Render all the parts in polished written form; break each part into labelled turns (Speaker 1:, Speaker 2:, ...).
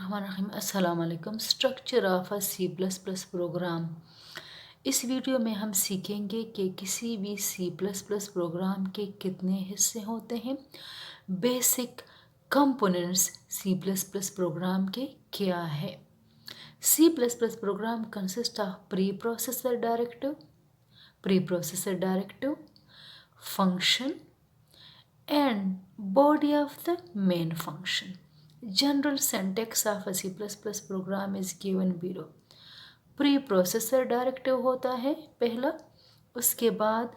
Speaker 1: बिस्मिल्लाहिर्रहमानिर्रहीम। अस्सलाम वालेकुम। Structure of a C plus plus program. इस वीडियो में हम सीखेंगे कि किसी भी सी प्लस प्लस प्रोग्राम के कितने हिस्से होते हैं। Basic components C plus plus program के क्या है। C plus plus program consist of preprocessor directive, function and body of the main function. General syntax of a C++ program is given below. Preprocessor directive होता है पहला, उसके बाद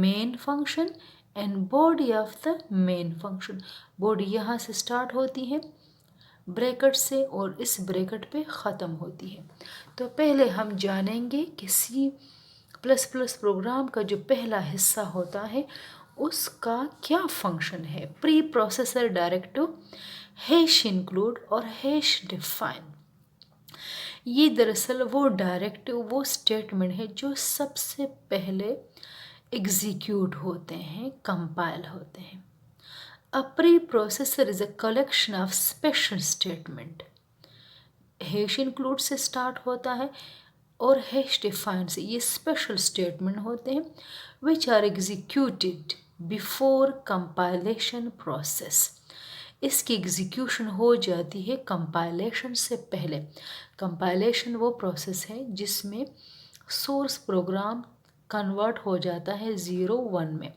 Speaker 1: main function and body of the main function. Body यहाँ से start होती है bracket से और इस ब्रैकेट पे ख़त्म होती है। तो पहले हम जानेंगे कि सी प्लस प्लस प्रोग्राम का जो पहला हिस्सा होता है उसका क्या फंक्शन है। Pre processor directive, hash include और हैश डिफाइन। ये दरअसल वो डायरेक्टिव, वो स्टेटमेंट है जो सबसे पहले एग्जीक्यूट होते हैं, कंपाइल होते हैं। अ pre processor is a collection of special statement. Hash include से स्टार्ट होता है और हैश डिफाइन से। ये स्पेशल स्टेटमेंट होते हैं which are executed before compilation process. इसकी एग्जीक्यूशन हो जाती है कंपाइलेशन से पहले। कंपाइलेशन वो प्रोसेस है जिसमें सोर्स प्रोग्राम कन्वर्ट हो जाता है 0 1 में।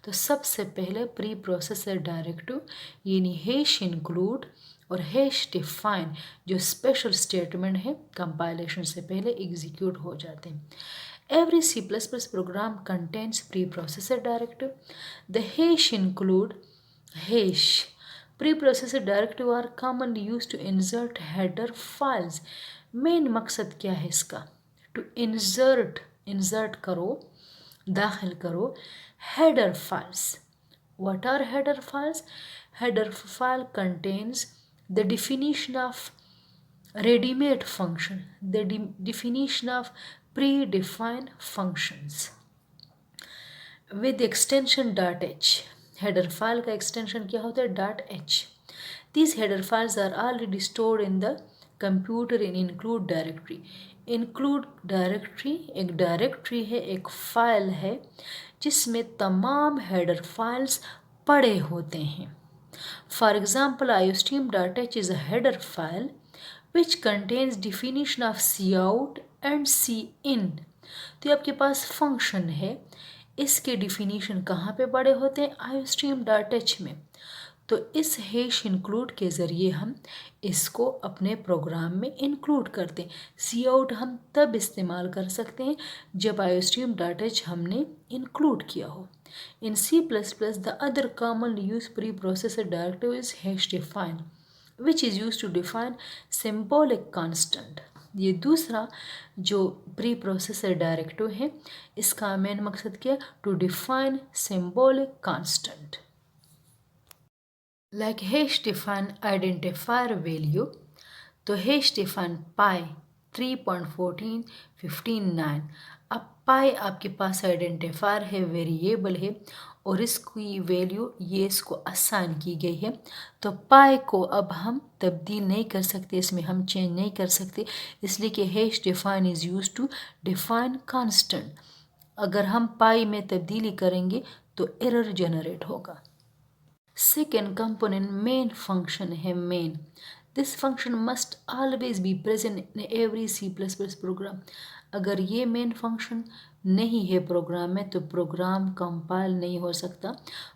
Speaker 1: तो सबसे पहले प्री प्रोसेसर डायरेक्टिव यानी हैश इंक्लूड और हैश डिफाइन जो स्पेशल स्टेटमेंट है कंपाइलेशन से पहले एग्जीक्यूट हो जाते हैं। Every C++ program contains preprocessor directive. The hash include hash. Preprocessor directive are commonly used to insert header files. Main मकसद क्या है इसका? To insert करो, दाखिल करो header files. What are header files? Header file contains the definition of ready-made function, the definition of predefined functions with extension .h. header file का extension क्या होता है? .h. These header files are already stored in the computer in include directory. include directory एक directory है, एक file है जिसमें तमाम header files पड़े होते हैं। For example, iostream.h is a header file which contains definition of cout and cin. तो आपके पास फंक्शन है, इसके डिफिनीशन कहाँ पे पड़े होते हैं? iostream.h में। तो इस हैश इंक्लूड के ज़रिए हम इसको अपने प्रोग्राम में इंक्लूड करते हैं। cout हम तब इस्तेमाल कर सकते हैं जब iostream.h हमने इंक्लूड किया हो। In C++, the other commonly used preprocessor directive is hash define, which is used to define symbolic constant. ये दूसरा जो प्री प्रोसेसर डायरेक्टिव है इसका मेन मकसद क्या? To define symbolic constant. Like hash define identifier value, तो hash define pi 3.14 15 9। अब पाई आपके पास आइडेंटिफायर है, वेरिएबल है और इसकी वैल्यू ये इसको असाइन की गई है। तो पाई को अब हम तब्दील नहीं कर सकते, इसमें हम चेंज नहीं कर सकते, इसलिए कि hash define is use to define constant. अगर हम पाई में तब्दीली करेंगे तो एरर जनरेट होगा। सेकेंड कंपोनेंट मेन फंक्शन है main. This function must always be present in every C++ program. अगर ये मेन फंक्शन नहीं है प्रोग्राम में तो प्रोग्राम कंपाइल नहीं हो सकता,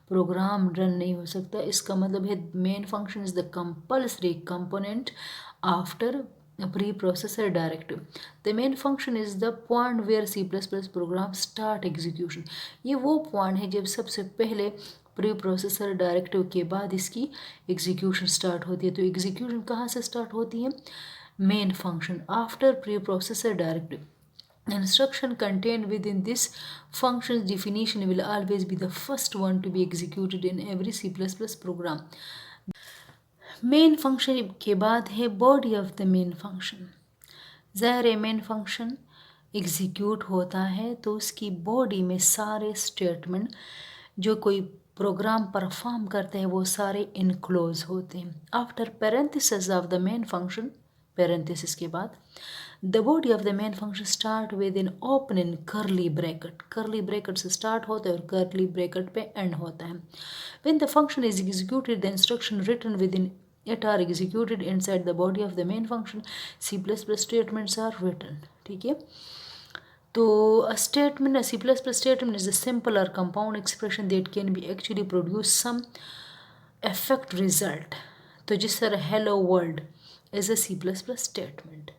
Speaker 1: प्रोग्राम रन नहीं हो सकता। इसका मतलब है main function is the compulsory component after preprocessor directive. The main function is the point where C++ program start execution. ये वो पॉइंट है जब सबसे पहले प्री प्रोसेसर डायरेक्टिव के बाद इसकी एग्जीक्यूशन स्टार्ट होती है। तो एग्जीक्यूशन कहाँ से स्टार्ट होती है? Main function after pre processor directive. Instruction contained within this function's definition will always be the first one to be executed in every C++ program. Main function के बाद है body of the main function. ज़ाहिर main function execute होता है तो उसकी body में सारे स्टेटमेंट जो कोई प्रोग्राम परफॉर्म करते हैं वो सारे इनक्लोज होते हैं। After parenthesis of the main function, parenthesis के बाद the body of the main function start with in open in curly bracket, करली ब्रैकेट से स्टार्ट होता है और करली ब्रैकेट पे एंड होता है। When the function is executed the instruction written within it are executed inside the body of the main function. C++ statements are written. ठीक है, तो a statement, a C++ statement is a simple or compound expression that can be actually produce some effect result. तो जिस तरह hello world is a C++ statement.